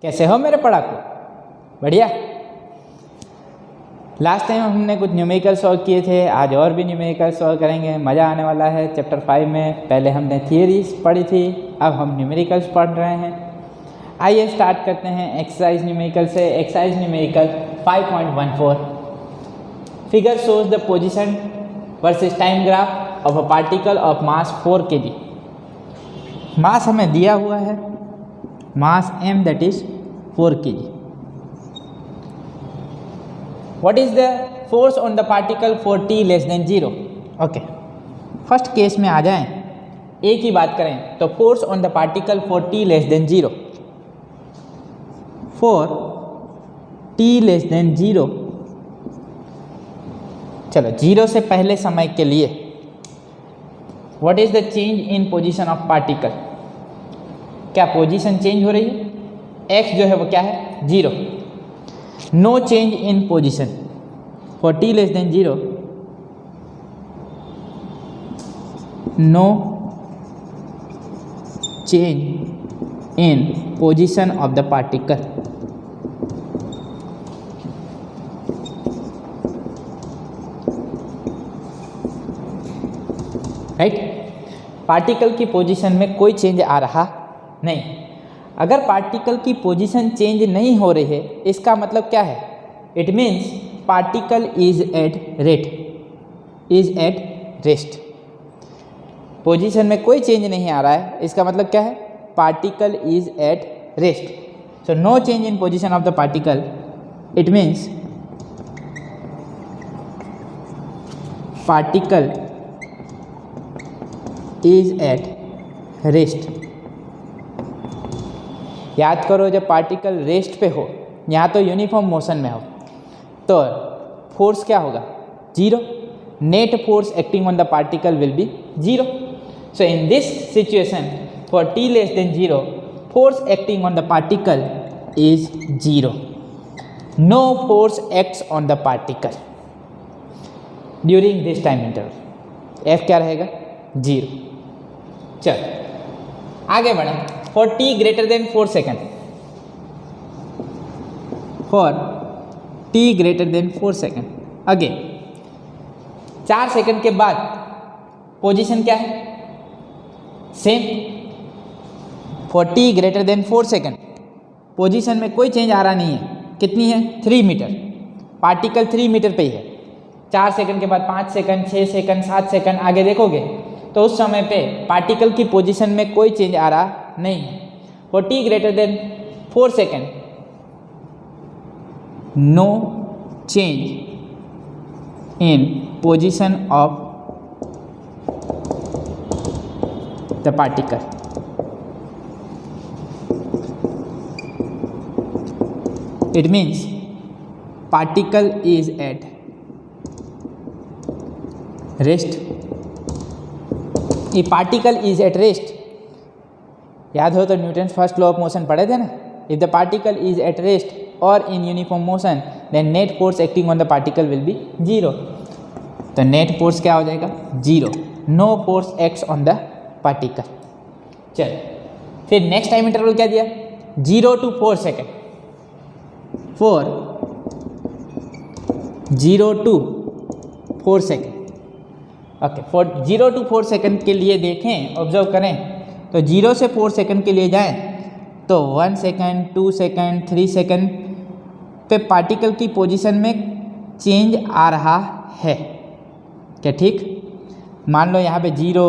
कैसे हो मेरे पढ़ाकू? बढ़िया। लास्ट टाइम हमने कुछ न्यूमेरिकल सॉल्व किए थे, आज और भी न्यूमेरिकल सॉल्व करेंगे। मज़ा आने वाला है। चैप्टर 5 में पहले हमने थियरीज पढ़ी थी, अब हम न्यूमेरिकल्स पढ़ रहे हैं। आइए स्टार्ट करते हैं एक्सरसाइज न्यूमेरिकल से। Exercise numerical 5.14 figure shows the position versus time graph of a particle of mass 4 kg। मास हमें दिया हुआ है, मास m that is 4 kg। What is the force on the particle for t less than 0? Okay, first case में आ जाएं, a की बात करें तो force on the particle for t less than 0, for t less than 0, चलो 0 से पहले समय के लिए what is the change in position of particle. क्या पोजीशन चेंज हो रही है? x जो है वो क्या है? 0। No change in position for t less than 0, no change in position of the particle. Right, particle की पोजीशन में कोई चेंज आ रहा नहीं। अगर पार्टिकल की पोजीशन चेंज नहीं हो रही है, इसका मतलब क्या है? It means particle is at rest. Position में कोई चेंज नहीं आ रहा है, इसका मतलब क्या है? Particle is at rest. So no change in position of the particle, it means particle is at rest. याद करो, जब पार्टिकल रेस्ट पे हो, यहाँ तो यूनिफॉर्म मोशन में हो, तो फोर्स क्या होगा? 0। Net force acting on the particle will be 0। So in this situation for t less than 0, force acting on the particle is 0। No force acts on the particle during this time interval. f क्या रहेगा? 0। चलो आगे बढ़ें। For t greater than 4 second, for t greater than 4 second, again 4 second के बाद पोजीशन क्या है? Same. For t greater than 4 second position में कोई चेंज आ रहा नहीं है। कितनी है? 3 मीटर। पार्टिकल 3 मीटर पे ही है। 4 सेकेंड के बाद 5 सेकेंड, 6 सेकेंड, 7 सेकेंड आगे देखोगे तो उस समय पे पार्टिकल की पोजीशन में कोई चेंज आ रहा नहीं है। For t greater than 4 second, no change in position of the particle. It means particle is at rest. ये पार्टिकल इज एट रेस्ट, याद हो तो Newton's first law of motion पढ़े थे ना। If the particle is at rest और in uniform motion, then net force acting on the particle will be 0। तो net force क्या हो जाएगा? 0। No force acts on the particle. चलो फिर नेक्स्ट टाइम इंटरवल क्या दिया? 0 to 4 second. For 0 to 4 second, okay, for 0 to 4 second के लिए देखें, ऑब्जर्व करें तो 0 से 4 सेकेंड के लिए जाएं तो 1 सेकेंड, 2 सेकेंड, 3 सेकेंड पे पार्टिकल की पोजीशन में चेंज आ रहा है। क्या ठीक? मान लो यहाँ पे 0,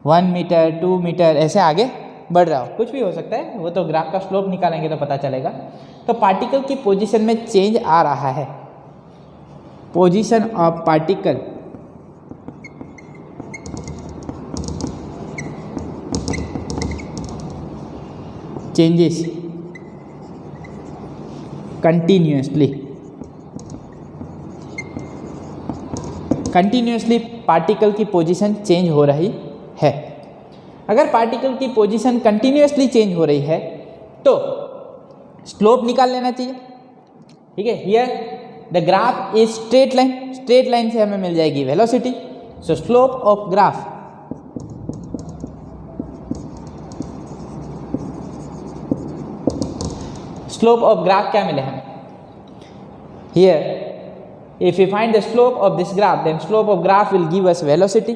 1 मीटर, 2 मीटर ऐसे आगे बढ़ रहा हो, कुछ भी हो सकता है, वो तो ग्राफ का स्लोप निकालेंगे तो पता चलेगा। तो पार्टिकल की पोजीशन में चेंज आ रहा है। Position of particle changes continuously particle की पोजीशन चेंज हो रही है। अगर पार्टिकल की पोजीशन कंटिन्यूसली चेंज हो रही है तो स्लोप निकाल लेना चाहिए। ठीक है, here the graph is straight line. Straight line से हमें मिल जाएगी velocity. So slope of graph slope of graph क्या मिले हमें? Here if you find the slope of this graph then slope of graph will give us velocity.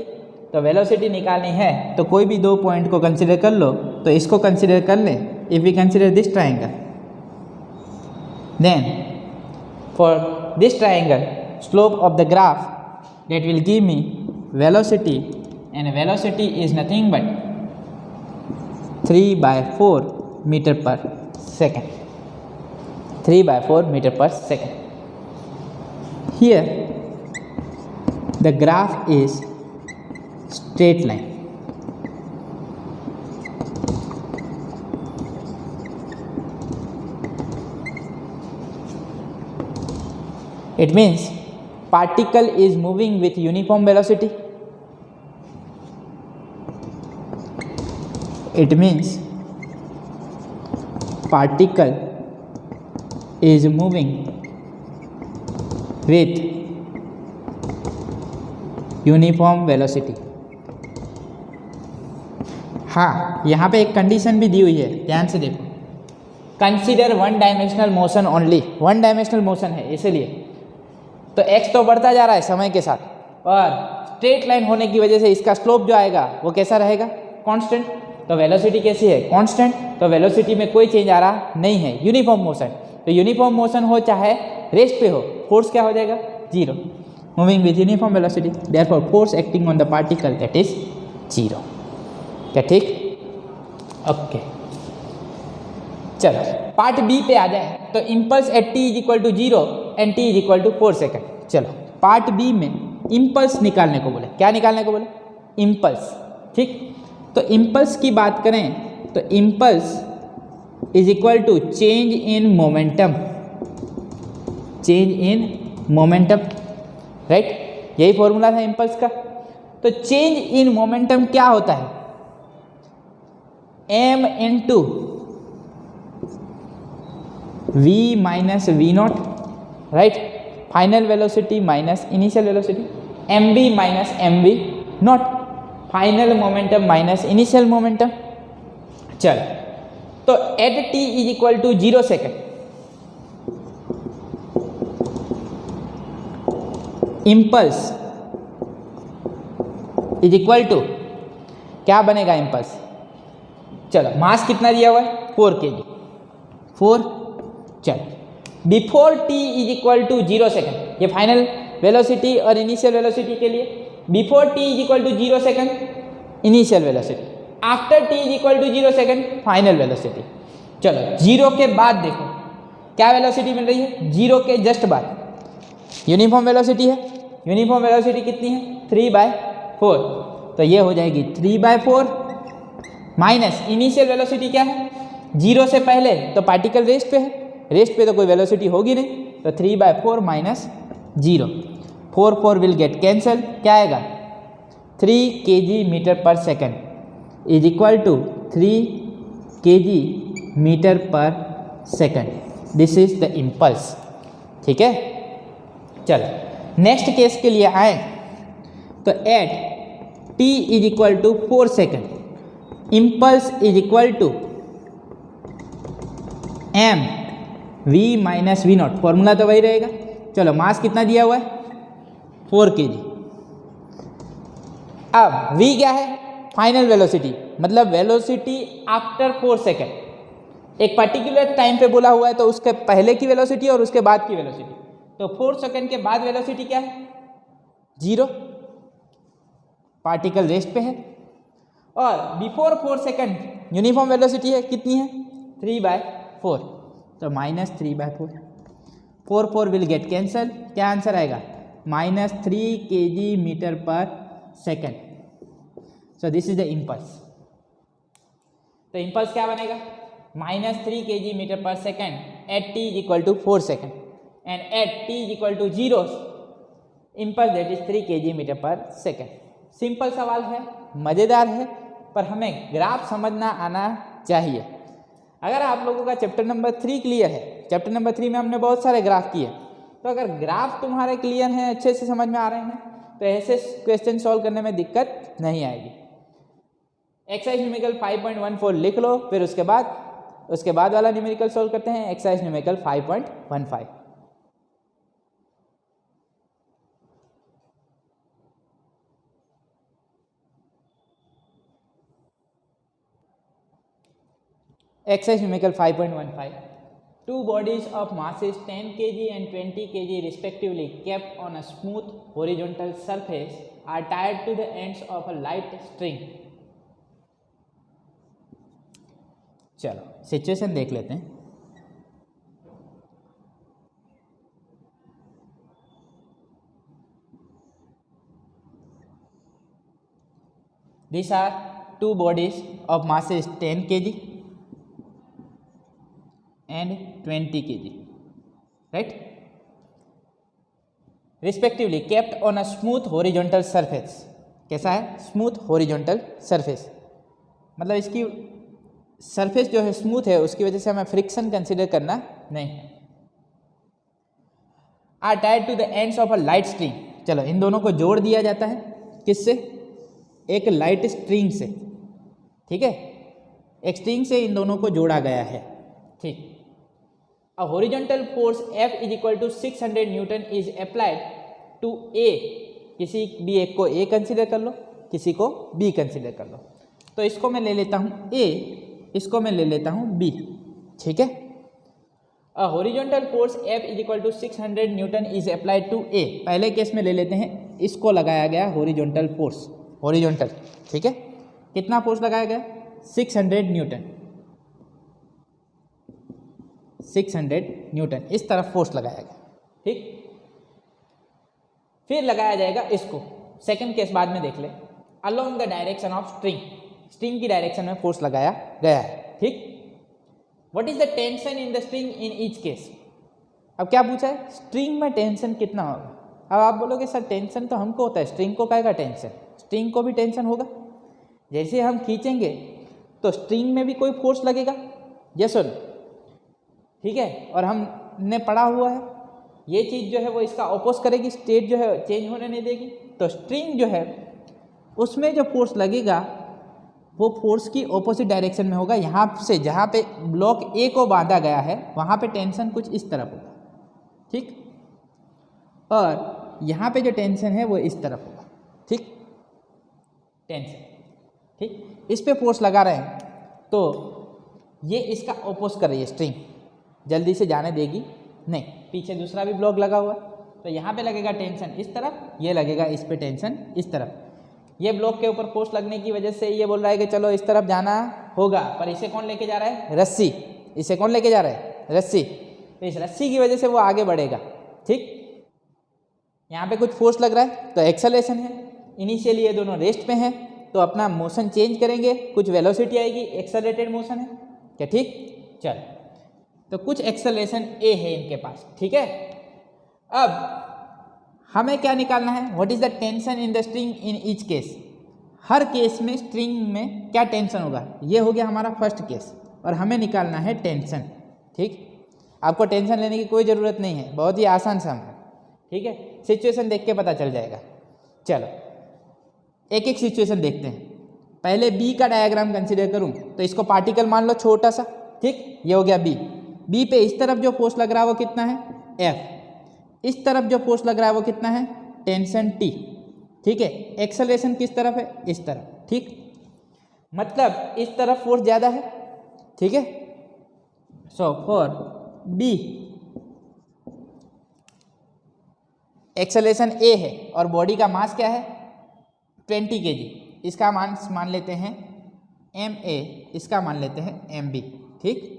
तो velocity निकालनी है तो कोई भी दो पॉइंट को कंसिडर कर लो, तो इसको कंसिडर कर लें। If we consider this triangle then for this triangle slope of the graph that will give me velocity, and velocity is nothing but 3/4 meter per second. 3/4 meter per second. Here the graph is straight line. It means particle is moving with uniform velocity. It means particle is moving with uniform velocity. हाँ, यहाँ पे एक condition भी दी हुई है, ध्यान से देखो। Consider one dimensional motion only. One dimensional motion है इसलिए तो x तो बढ़ता जा रहा है समय के साथ, और स्ट्रेट लाइन होने की वजह से इसका स्लोप जो आएगा वो कैसा रहेगा? कांस्टेंट। तो वेलोसिटी कैसी है? कांस्टेंट। तो वेलोसिटी में कोई चेंज आ रहा नहीं है, यूनिफॉर्म मोशन। तो यूनिफॉर्म मोशन हो चाहे रेस्ट पे हो, फोर्स क्या हो जाएगा? Zero. Moving with uniform velocity therefore force acting on the particle that is zero. क्या ठीक? ओके, चलो पार्ट बी पे आ जाए। तो impulse at t is equal to 0 and t is equal to 4 second. चलो पार्ट बी में impulse निकालने को बोले। क्या निकालने को बोले? इम्पल्स। ठीक, तो इम्पल्स की बात करें तो impulse is equal to change in momentum. Change in momentum, right? यही फॉर्मूला था इम्पल्स का। तो चेंज इन मोमेंटम क्या होता है? m into v minus we naught, right? Final velocity minus initial velocity, M V minus M V naught, final momentum minus initial momentum. चल, तो at t is equal to 0 second impulse is equal to क्या बनेगा? Impulse, चलो मास कितना दिया हुआ है? 4 kg। 4, चल before t is equal to 0 second, ये फाइनल वेलोसिटी और इनिशियल वेलोसिटी के लिए। Before t is equal to 0 second initial velocity, after t is equal to 0 second final velocity. चलो 0 के बाद देखो क्या वेलोसिटी मिल रही है? 0 के जस्ट बाद यूनिफॉर्म वेलोसिटी है। यूनिफॉर्म वेलोसिटी कितनी है? 3/4। तो ये हो जाएगी 3/4 माइनस इनिशियल वेलोसिटी क्या है? 0 से पहले तो पार्टिकल रेस्ट पे है, रेस्ट पे तो कोई वेलोसिटी होगी नहीं, तो 3/4 माइनस 0, 4 विल गेट कैंसल। क्या आएगा? 3 kg metre per second is equal to 3 kg metre per second. This is the impulse. ठीक है, चलो नेक्स्ट केस के लिए आए तो at t is equal to 4 second impulse is equal to m v minus we naught, formula तो वही रहेगा। चलो मास कितना दिया हुआ है? 4 kg। अब v क्या है? फाइनल वेलोसिटी, मतलब वेलोसिटी आफ्टर 4 सेकेंड। एक पर्टिकुलर टाइम पे बोला हुआ है तो उसके पहले की वेलोसिटी और उसके बाद की वेलोसिटी। तो 4 सेकेंड के बाद वेलोसिटी क्या है? 0, पार्टिकल रेस्ट पे है। और बिफोर 4 सेकेंड यूनिफॉर्म वेलोसिटी है, कितनी है? 3/4, तो माइनस 3/4। 4 will get cancel. क्या आंसर आएगा? Minus 3 kg metre per second. So this is the impulse. तो इम्पल्स क्या बनेगा? Minus 3 kg metre per second at t is equal to 4 second and at t is equal to 0 impulse that is 3 kg metre per second. Simple सवाल है, मज़ेदार है, पर हमें graph समझना आना चाहिए। अगर आप लोगों का चैप्टर नंबर 3 क्लियर है, चैप्टर नंबर 3 में हमने बहुत सारे ग्राफ किए, तो अगर ग्राफ तुम्हारे क्लियर हैं, अच्छे से समझ में आ रहे हैं, तो ऐसे क्वेश्चन सॉल्व करने में दिक्कत नहीं आएगी। एक्सरसाइज न्यूमेरिकल 5.14 लिख लो, फिर उसके बाद उसके बाद वाला न्यूमेरिकल सॉल्व करते हैं, exercise numerical 5.15। Exercise numerical 5.15. Two bodies of masses 10 kg and 20 kg respectively kept on a smooth horizontal surface are tied to the ends of a light string. चलो सिचुएशन देख लेते हैं। These are two bodies of masses 10 kg and 20 kg, right? Respectively kept on a smooth horizontal surface. कैसा है? Smooth horizontal surface, मतलब इसकी surface जो है स्मूथ है, उसकी वजह से हमें फ्रिक्शन कंसिडर करना नहीं है। Are tied to the ends of a light string. चलो इन दोनों को जोड़ दिया जाता है, किससे? एक लाइट स्ट्रिंग से, ठीक है, एक स्ट्रिंग से इन दोनों को जोड़ा गया है, ठीक। A horizontal force F is equal to 600 Newton is applied to A। किसी भी एक को A कंसिडर कर लो, किसी को B कंसिडर कर लो। तो इसको मैं ले लेता हूँ A, इसको मैं ले लेता हूँ B, ठीक है। A horizontal force F is equal to 600 Newton is applied to A। पहले केस में ले लेते हैं, इसको लगाया गया हॉरिजॉन्टल फोर्स, हॉरिजॉन्टल, ठीक है। कितना फोर्स लगाया गया? 600 न्यूटन, 600 न्यूटन इस तरफ फोर्स लगाया गया, ठीक। फिर लगाया जाएगा इसको, सेकंड केस बाद में देख ले। Along the direction of string, string की डायरेक्शन में फोर्स लगाया गया है, ठीक। What is the tension in the string in each case? अब क्या पूछा है? स्ट्रिंग में टेंशन कितना होगा। अब आप बोलोगे सर टेंशन तो हमको होता है, स्ट्रिंग को काहेगा टेंशन? स्ट्रिंग को भी टेंशन होगा। जैसे हम खींचेंगे तो स्ट्रिंग में भी कोई फोर्स लगेगा, यस और नो, ठीक है। और हमने पढ़ा हुआ है ये चीज़ जो है वो इसका अपोज करेगी, स्टेट जो है चेंज होने नहीं देगी। तो स्ट्रिंग जो है उसमें जो फोर्स लगेगा वो फोर्स की ऑपोजिट डायरेक्शन में होगा। यहाँ से जहाँ पे ब्लॉक ए को बांधा गया है वहाँ पे टेंशन कुछ इस तरफ होगा, ठीक। और यहाँ पे जो टेंशन है वो इस तरफ होगा, ठीक, टेंशन, ठीक। इस पे फोर्स लगा रहे हैं तो ये इसका अपोज कर रही है स्ट्रिंग, जल्दी से जाने देगी नहीं। पीछे दूसरा भी ब्लॉक लगा हुआ है तो यहाँ पे लगेगा टेंशन इस तरफ, ये लगेगा इस पे टेंशन इस तरफ। ये ब्लॉक के ऊपर फोर्स लगने की वजह से ये बोल रहा है कि चलो इस तरफ जाना होगा, पर इसे कौन लेके जा रहा है? रस्सी। इसे कौन लेके जा रहा है? रस्सी। तो इस रस्सी की वजह से वो आगे बढ़ेगा, ठीक। यहाँ पे कुछ फोर्स लग रहा है तो एक्सेलरेशन है। इनिशियली ये दोनों रेस्ट पे हैं तो अपना मोशन चेंज करेंगे, कुछ वेलोसिटी आएगी, एक्सेलरेटेड मोशन है क्या, ठीक। चलो तो कुछ एक्सेलरेशन ए है इनके पास, ठीक है। अब हमें क्या निकालना है? What is the tension in the string in each case. Her case में स्ट्रिंग में क्या टेंशन होगा, ये हो गया हमारा फर्स्ट केस, और हमें निकालना है टेंशन, ठीक। आपको टेंशन लेने की कोई ज़रूरत नहीं है, बहुत ही आसान सा है, ठीक है। सिचुएशन देख के पता चल जाएगा। चलो एक एक सिचुएशन देखते हैं। पहले बी का डायग्राम कंसिडर करूं तो इसको पार्टिकल मान लो छोटा सा, ठीक। ये हो गया बी। बी पे इस तरफ जो फोर्स लग रहा है वो कितना है? एफ। इस तरफ जो फोर्स लग रहा है वो कितना है? टेंशन टी, ठीक है। एक्सेलरेशन किस तरफ है? इस तरफ, ठीक। मतलब इस तरफ फोर्स ज़्यादा है, ठीक है। सो फॉर बी एक्सेलरेशन ए है और बॉडी का मास क्या है? 20 kg। इसका मान लेते हैं एम ए, इसका मान लेते हैं एम बी, ठीक।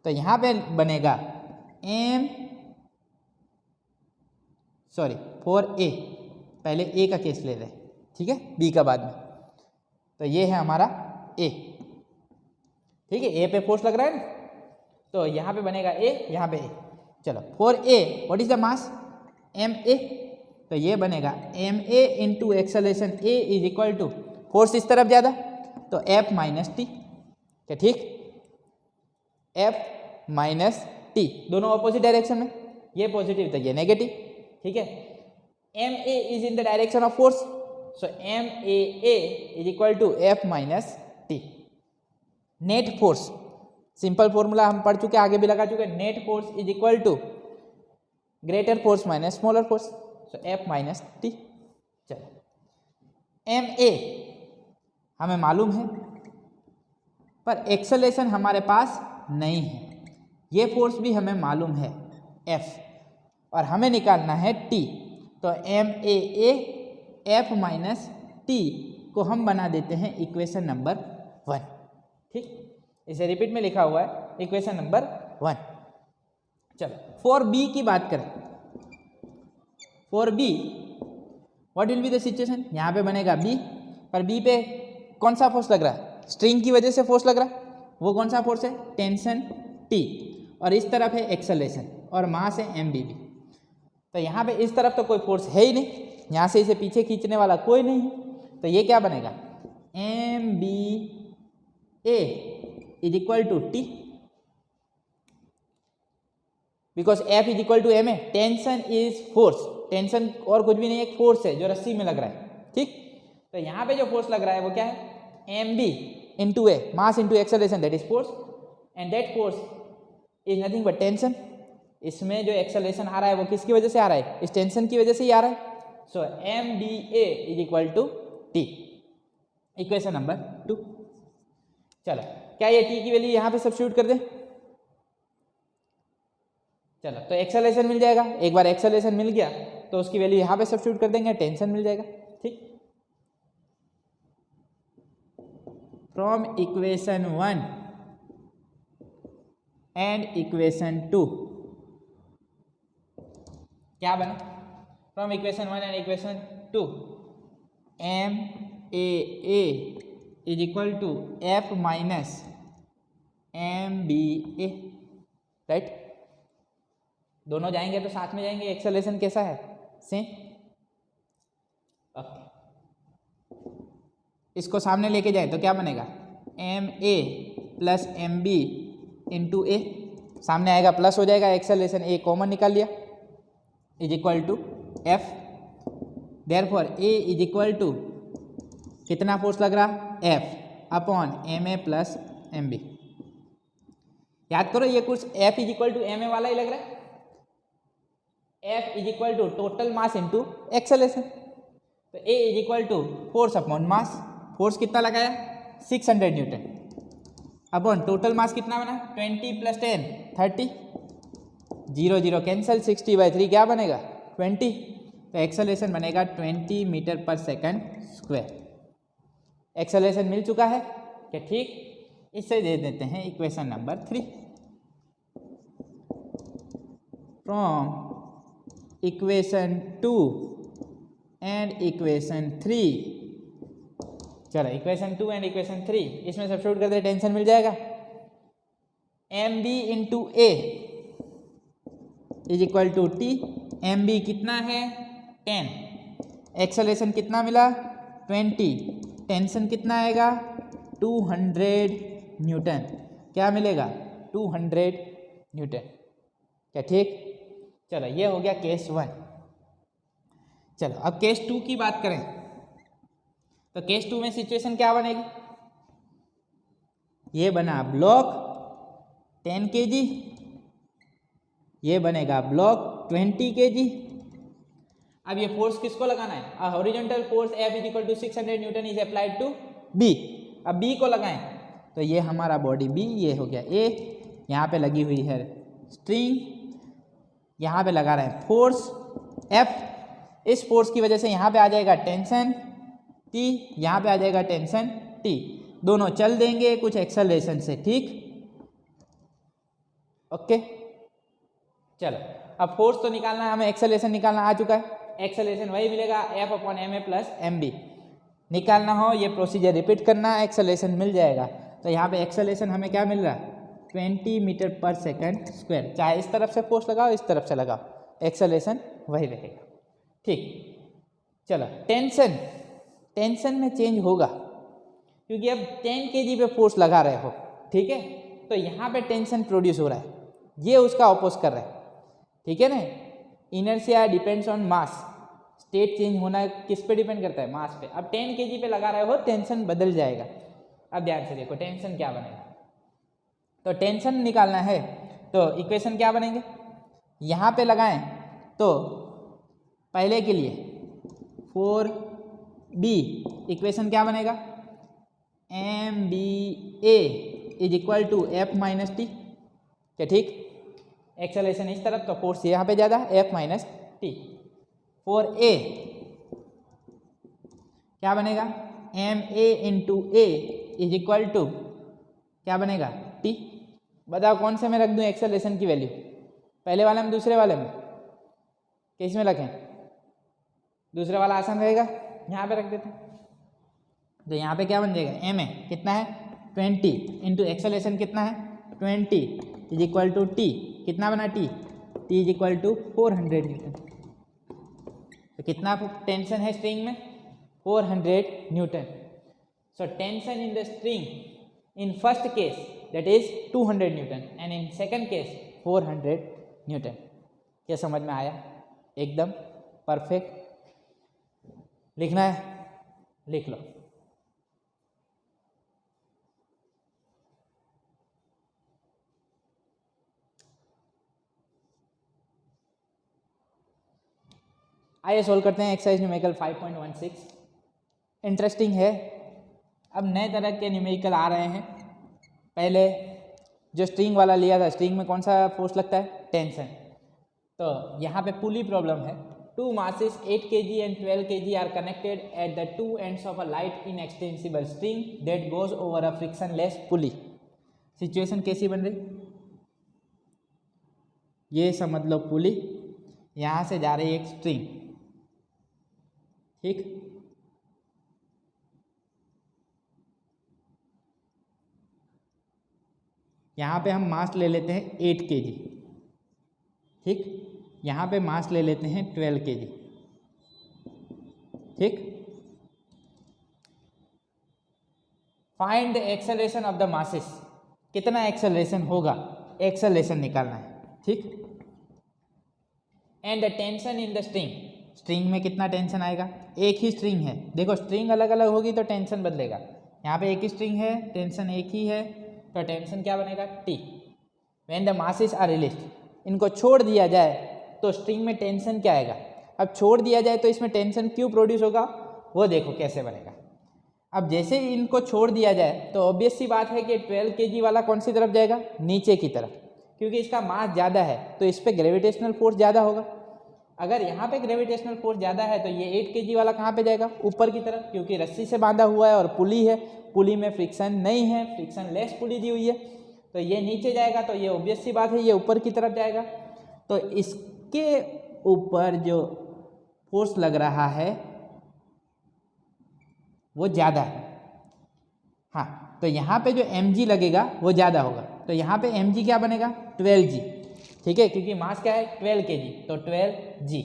तो यहाँ पे बनेगा फॉर ए, पहले ए का केस ले रहे हैं, ठीक है, बी का बाद में। तो ये है हमारा ए, ठीक है। ए पे फोर्स लग रहा है ना, तो यहाँ पे बनेगा ए, यहाँ पे ए। चलो for A what is the mass? M A. तो ये बनेगा M A into acceleration A is equal to force इस तरफ ज़्यादा तो एफ माइनस टी, क्या, ठीक। एफ माइनस टी, दोनों अपोजिट डायरेक्शन में, ये पॉजिटिव तो ये नेगेटिव, ठीक है। M A is in the direction of force, so M A is equal to F minus T. Net force simple formula हम पढ़ चुके, आगे भी लगा चुके। Net force is equal to greater force minus smaller force, so F minus T. चलो ma हमें मालूम है, पर एक्सेलरेशन हमारे पास नहीं है। ये फोर्स भी हमें मालूम है F, और हमें निकालना है T। तो MAA F माइनस टी को हम बना देते हैं इक्वेशन नंबर 1। ठीक, इसे रिपीट में लिखा हुआ है इक्वेशन नंबर 1। चलो फॉर बी की बात करें। For be what will be the situation, यहाँ पे बनेगा बी, पर बी पे कौन सा फोर्स लग रहा है? स्ट्रिंग की वजह से फोर्स लग रहा है। वो कौन सा फोर्स है? टेंशन टी, और इस तरफ है एक्सेलरेशन, और मास है एम बी बी। तो यहाँ पे इस तरफ तो कोई फोर्स है ही नहीं, यहाँ से इसे पीछे खींचने वाला कोई नहीं है। तो ये क्या बनेगा? M B A is equal to T, because F is equal to M A. Tension is force, tension और कुछ भी नहीं, एक फोर्स है जो रस्सी में लग रहा है। ठीक, तो यहाँ पे जो फोर्स लग रहा है वो क्या है? M B into A, mass into acceleration, that is force, and that force is nothing but tension. इसमें जो एक्सेलरेशन आ रहा है वो किसकी वजह से आ रहा है? इस टेंशन की वजह से ही आ रहा है। So m B A is equal to T, equation number 2। चलो क्या ये टी की वैल्यू यहाँ पे सब्स्टिट्यूट कर दे? चलो तो एक्सेलरेशन मिल जाएगा। एक बार एक्सेलरेशन मिल गया तो उसकी वैल्यू यहाँ पे सब्स्टिट्यूट कर देंगे, टेंशन मिल जाएगा। ठीक, फ्रॉम इक्वेशन 1 एंड इक्वेशन 2 क्या बना? From equation 1 and equation 2 M A is equal to F minus M B A, right. दोनों जाएंगे तो साथ में जाएंगे। एक्सेलरेशन कैसा है? सेम। ओके, इसको सामने लेके जाए तो क्या बनेगा? M A plus M B into a, सामने आएगा प्लस हो जाएगा, एक्सेलरेशन ए कॉमन निकाल लिया, is equal to F. Therefore a is equal to कितना फोर्स लग रहा? F upon M A plus M b. याद करो ये कुछ F is equal to M a वाला ही लग रहा है। F is equal to total mass into acceleration, तो a is equal to force upon mass. Force कितना लगाया? 600 न्यूटन, अपॉन टोटल मास कितना बना? 20 प्लस 10 30, 0 0 कैंसिल, 60/3 क्या बनेगा? 20। तो एक्सेलरेशन बनेगा 20 मीटर पर सेकंड स्क्वायर। एक्सेलरेशन मिल चुका है क्या? ठीक, इससे दे देते हैं equation number 3। From equation 2 and equation 3, चलो इक्वेशन 2 एंड इक्वेशन 3 इसमें सब्स्टिट्यूट कर दे, टेंशन मिल जाएगा। M B into A is equal to T. M B कितना है? 10, एक्सेलरेशन कितना मिला? 20, टेंशन कितना आएगा? 200 न्यूटन। क्या मिलेगा? 200 न्यूटन। क्या ठीक? चलो ये हो गया केस 1। चलो अब केस 2 की बात करें तो केस 2 में सिचुएशन क्या बनेगी? ये बना ब्लॉक 10 kg, ये बनेगा ब्लॉक 20 kg। अब ये फोर्स किसको लगाना है? A horizontal force F is equal to 600 newton is applied to B। अब B को लगाएं तो ये हमारा बॉडी B, ये हो गया A, यहाँ पे लगी हुई है स्ट्रिंग, यहाँ पे लगा रहे हैं फोर्स F। इस फोर्स की वजह से यहाँ पे आ जाएगा टेंशन T, यहाँ पे आ जाएगा टेंशन T, दोनों चल देंगे कुछ एक्सेलरेशन से। ठीक, ओके। चलो अब फोर्स तो निकालना है हमें, एक्सेलरेशन निकालना आ चुका है। एक्सेलरेशन वही मिलेगा F upon M A plus M B. निकालना हो ये प्रोसीजर रिपीट करना, एक्सेलरेशन मिल जाएगा। तो यहाँ पे एक्सेलरेशन हमें क्या मिल रहा है? 20 मीटर पर सेकंड स्क्वायर। चाहे इस तरफ से फोर्स लगाओ, इस तरफ से लगाओ, एक्सेलरेशन वही रहेगा। ठीक, चलो टेंशन, टेंशन में चेंज होगा क्योंकि अब 10 kg पे फोर्स लगा रहे हो। ठीक है, तो यहाँ पे टेंशन प्रोड्यूस हो रहा है, ये उसका अपोज कर रहा है। ठीक है ना, inertia depends on mass. State change होना किस पे डिपेंड करता है? मास पे। अब 10 kg पे लगा रहे हो, टेंशन बदल जाएगा। अब ध्यान से देखो टेंशन क्या बनेगा। तो टेंशन निकालना है तो इक्वेशन क्या बनेंगे, यहाँ पे लगाएं तो पहले के लिए 4b इक्वेशन क्या बनेगा, MBA is equal to F minus T, क्या ठीक, एक्सेलरेशन इस तरफ तो फोर्स यहाँ पे ज़्यादा F माइनस टी। 4a क्या बनेगा, MA into A is equal to क्या बनेगा T। बताओ कौन से में रख दूँ एक्सेलरेशन की वैल्यू, पहले वाले में दूसरे वाले में, किस में रखें, दूसरे वाला आसान रहेगा, यहाँ पे रख देते हैं। तो यहाँ पे क्या बन जाएगा, MA कितना है 20 इंटू एक्सेलरेशन कितना है 20 इज इक्वल टू T, कितना बना T is equal to 400 newton. तो कितना टेंशन है स्ट्रिंग में, 400 newton. So tension in the string in first case that is 200 newton and in second case 400 newton. क्या समझ में आया, एकदम परफेक्ट। लिखना है, लिख लो। आइए सोल्व करते हैं एक्सरसाइज न्यूमेरिकल 5.16। इंटरेस्टिंग है, अब नए तरह के न्यूमेरिकल आ रहे हैं। पहले जो स्ट्रिंग वाला लिया था, स्ट्रिंग में कौन सा फोर्स लगता है, टेंशन। तो यहाँ पे पुली प्रॉब्लम है। 2 masses 8 kg and 12 kg are connected at the two ends of a light inextensible string that goes over a frictionless pulley। Situation कैसी बन रही, ये समझ लो पुली, यहाँ से जा रही एक स्ट्रिंग, ठीक, यहाँ पे हम मास ले लेते हैं 8 kg, ठीक, यहाँ पे मास ले लेते हैं 12 kg, ठीक। Find the acceleration of the masses, कितना एक्सेलरेशन होगा, एक्सेलरेशन निकालना है, ठीक। And the tension in the string, string में कितना टेंशन आएगा, एक ही स्ट्रिंग है, देखो स्ट्रिंग अलग अलग होगी तो टेंशन बदलेगा। यहाँ पे एक ही स्ट्रिंग है, टेंशन एक ही है, तो टेंशन क्या बनेगा T। When the masses are released, इनको छोड़ दिया जाए तो स्ट्रिंग में टेंशन क्या आएगा। अब छोड़ दिया जाए तो इसमें टेंशन क्यों प्रोड्यूस होगा, वो देखो कैसे बनेगा। अब जैसे ही इनको छोड़ दिया जाए तो ऑब्वियस सी बात है कि 12 kg वाला कौन सी तरफ जाएगा, नीचे की तरफ, क्योंकि इसका मास ज़्यादा है तो इस पर ग्रेविटेशनल फोर्स ज़्यादा होगा। अगर यहाँ पे ग्रेविटेशनल फोर्स ज़्यादा है तो ये 8 kg वाला कहाँ पे जाएगा, ऊपर की तरफ, क्योंकि रस्सी से बांधा हुआ है और पुली है, पुली में फ्रिक्शन नहीं है, फ्रिक्शन लेस पुली दी हुई है, तो ये नीचे जाएगा, तो ये ऑब्वियस सी बात है ये ऊपर की तरफ जाएगा। तो इसके ऊपर जो फोर्स लग रहा है वो ज़्यादा है, हाँ, तो यहाँ पे जो mg लगेगा वो ज़्यादा होगा। तो यहाँ पे mg क्या बनेगा 12g, ठीक है, क्योंकि मास क्या है 12 kg, तो 12g।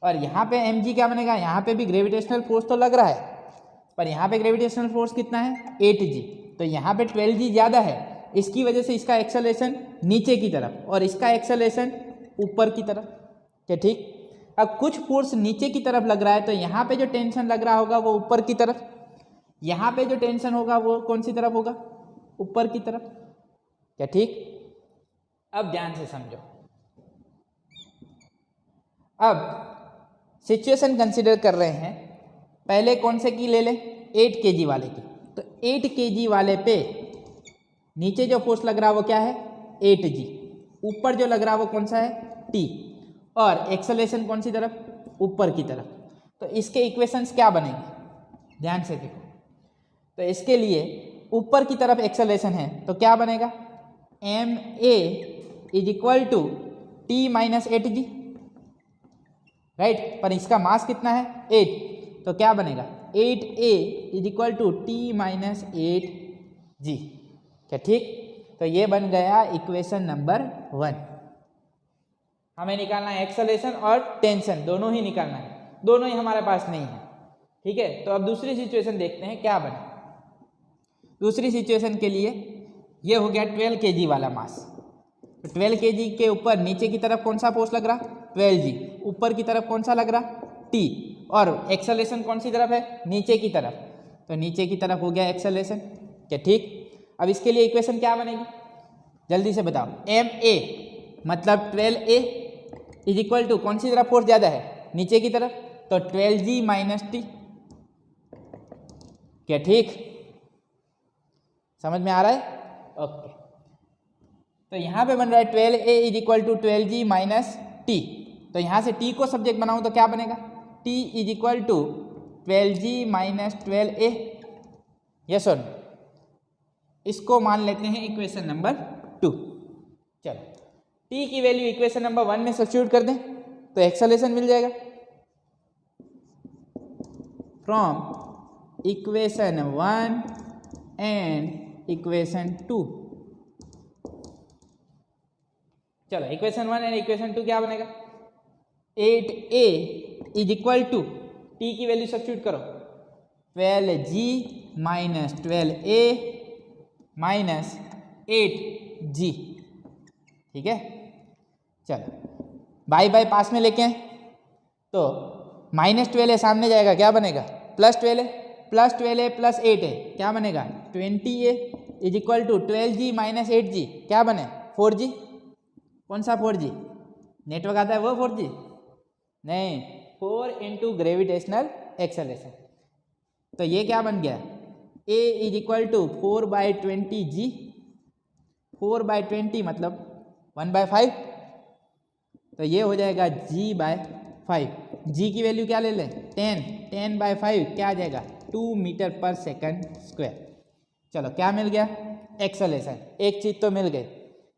और यहाँ पे mg क्या बनेगा, यहाँ पे भी ग्रेविटेशनल फोर्स तो लग रहा है, पर यहाँ पे ग्रेविटेशनल फोर्स कितना है 8g, तो यहाँ पे 12g ज़्यादा है, इसकी वजह से इसका एक्सेलरेशन नीचे की तरफ और इसका एक्सेलरेशन ऊपर की तरफ, क्या ठीक। अब कुछ फोर्स नीचे की तरफ लग रहा है तो यहाँ पे जो टेंशन लग रहा होगा वो ऊपर की तरफ, यहाँ पे जो टेंशन होगा वो कौन सी तरफ होगा, ऊपर की तरफ, क्या ठीक। अब ध्यान से समझो, अब सिचुएशन कंसीडर कर रहे हैं, पहले कौन से की ले लें, 8 kg वाले की। तो 8 kg वाले पे नीचे जो फोर्स लग रहा है वो क्या है 8g, ऊपर जो लग रहा है वो कौन सा है t, और एक्सेलरेशन कौन सी तरफ, ऊपर की तरफ। तो इसके इक्वेशंस क्या बनेंगे, ध्यान से देखो। तो इसके लिए ऊपर की तरफ एक्सेलरेशन है तो क्या बनेगा, ma is equal to t minus 8g, right, पर इसका मास कितना है 8, तो क्या बनेगा 8a is equal to t minus 8g, क्या ठीक। तो ये बन गया इक्वेशन नंबर 1। हमें निकालना है एक्सेलरेशन और टेंशन, दोनों ही निकालना है, दोनों ही हमारे पास नहीं है, ठीक है। तो अब दूसरी सिचुएशन देखते हैं क्या बने। दूसरी सिचुएशन के लिए ये हो गया 12 kg वाला मास, तो 12 kg के ऊपर नीचे की तरफ कौन सा फोर्स लग रहा 12g, ऊपर की तरफ कौन सा लग रहा t, और एक्सेलरेशन कौन सी तरफ है नीचे की तरफ, तो नीचे की तरफ हो गया एक्सेलरेशन, क्या ठीक। अब इसके लिए इक्वेशन क्या बनेगी, जल्दी से बताओ। एम ए मतलब 12A इज इक्वल टू कौन सी तरफ फोर्स ज़्यादा है, नीचे की तरफ, तो 12G माइनस टी। क्या ठीक समझ में आ रहा है? ओके, तो यहाँ पे बन रहा है 12A is equal to 12G minus T. तो यहाँ से टी को सब्जेक्ट बनाऊँ तो क्या बनेगा, T is equal to 12G minus 12A। Yes और नो? इसको मान लेते हैं इक्वेशन नंबर 2। चलो, टी की वैल्यू इक्वेशन नंबर 1 में सब्स्टिट्यूट कर दें तो एक्सेलरेशन मिल जाएगा। From equation 1 and equation 2। चलो, इक्वेशन 1 एंड इक्वेशन 2 क्या बनेगा, 8A is equal to T की वैल्यू सब्स्टिट्यूट करो, 12G minus 12A minus 8G। ठीक है, चलो बाई बाई पास में लेके आए तो माइनस 12A सामने जाएगा, क्या बनेगा, plus 12A, plus 12A plus 8A क्या बनेगा, 20A is equal to 12G minus 8G क्या बने, 4G। कौन सा 4G, नेटवर्क आता है वो 4G नहीं, 4 इंटू ग्रेविटेशनल एक्सेलरेशन। तो ये क्या बन गया, A is equal to 4/20G, 4/20 मतलब 1/5, तो ये हो जाएगा G/5। G की वैल्यू क्या ले लें, 10/5 क्या आ जाएगा, 2 मीटर पर सेकंड स्क्वायर। चलो क्या मिल गया, एक्सेलरेशन। एक चीज़ तो मिल गई,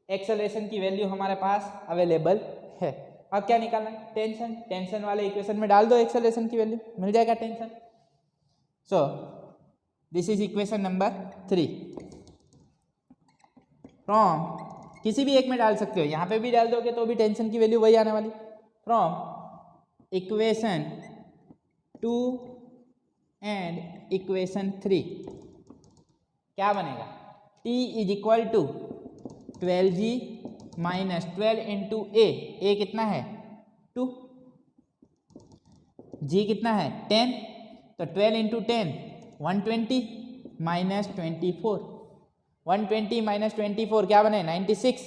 एक्सेलरेशन की वैल्यू हमारे पास अवेलेबल है। अब क्या निकालना है, टेंशन। टेंशन वाले इक्वेशन में डाल दो एक्सेलरेशन की वैल्यू, मिल जाएगा tension. So this is equation number 3। From किसी भी एक में डाल सकते हो, यहाँ पे भी डाल दोगे तो भी टेंशन की वैल्यू वही आने वाली। फ्रॉम इक्वेशन 2 एंड इक्वेशन 3 क्या बनेगा, T is equal to 12G minus 12 into A कितना है 2, G कितना है 10, तो 12 इंटू 10 120 माइनस 24, 120 माइनस 24 क्या बने 96,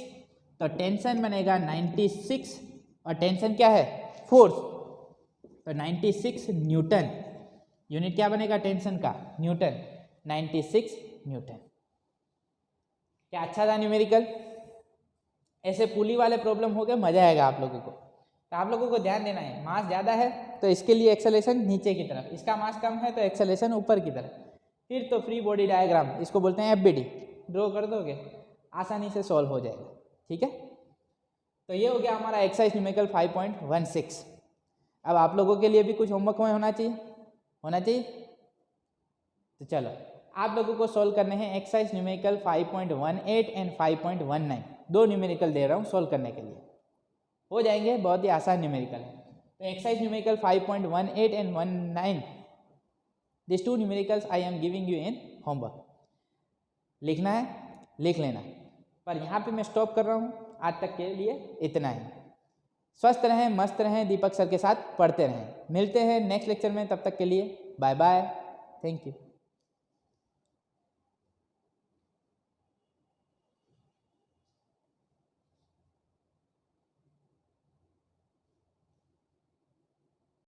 तो टेंशन बनेगा 96 और टेंशन क्या है फोर्स, तो 96 न्यूटन। यूनिट क्या बनेगा टेंशन का, न्यूटन, 96 न्यूटन। क्या अच्छा था न्यूमेरिकल। ऐसे पुली वाले प्रॉब्लम हो गए, मजा आएगा आप लोगों को। तो आप लोगों को ध्यान देना है, मास ज़्यादा है तो इसके लिए एक्सेलरेशन नीचे की तरफ, इसका मास कम है तो एक्सेलरेशन ऊपर की तरफ। फिर तो फ्री बॉडी डायग्राम, इसको बोलते हैं FBD, ड्रॉ कर दोगे आसानी से सॉल्व हो जाएगा। ठीक है, तो ये हो गया हमारा एक्सरसाइज न्यूमेरिकल 5.16। अब आप लोगों के लिए भी कुछ होमवर्क में होना चाहिए। तो चलो आप लोगों को सॉल्व करने हैं एक्सरसाइज न्यूमेरिकल 5.18 एंड 5.19। 2 न्यूमेरिकल दे रहा हूँ सॉल्व करने के लिए, हो जाएंगे, बहुत ही आसान न्यूमेरिकल है। तो exercise numerical 5.18 and 19, this 2 numericals I am giving you in homework. लिखना है लिख लेना, पर यहाँ पे मैं स्टॉप कर रहा हूँ। आज तक के लिए इतना ही। स्वस्थ रहें, मस्त रहें, दीपक सर के साथ पढ़ते रहें। मिलते हैं नेक्स्ट लेक्चर में, तब तक के लिए बाय बाय, थैंक यू।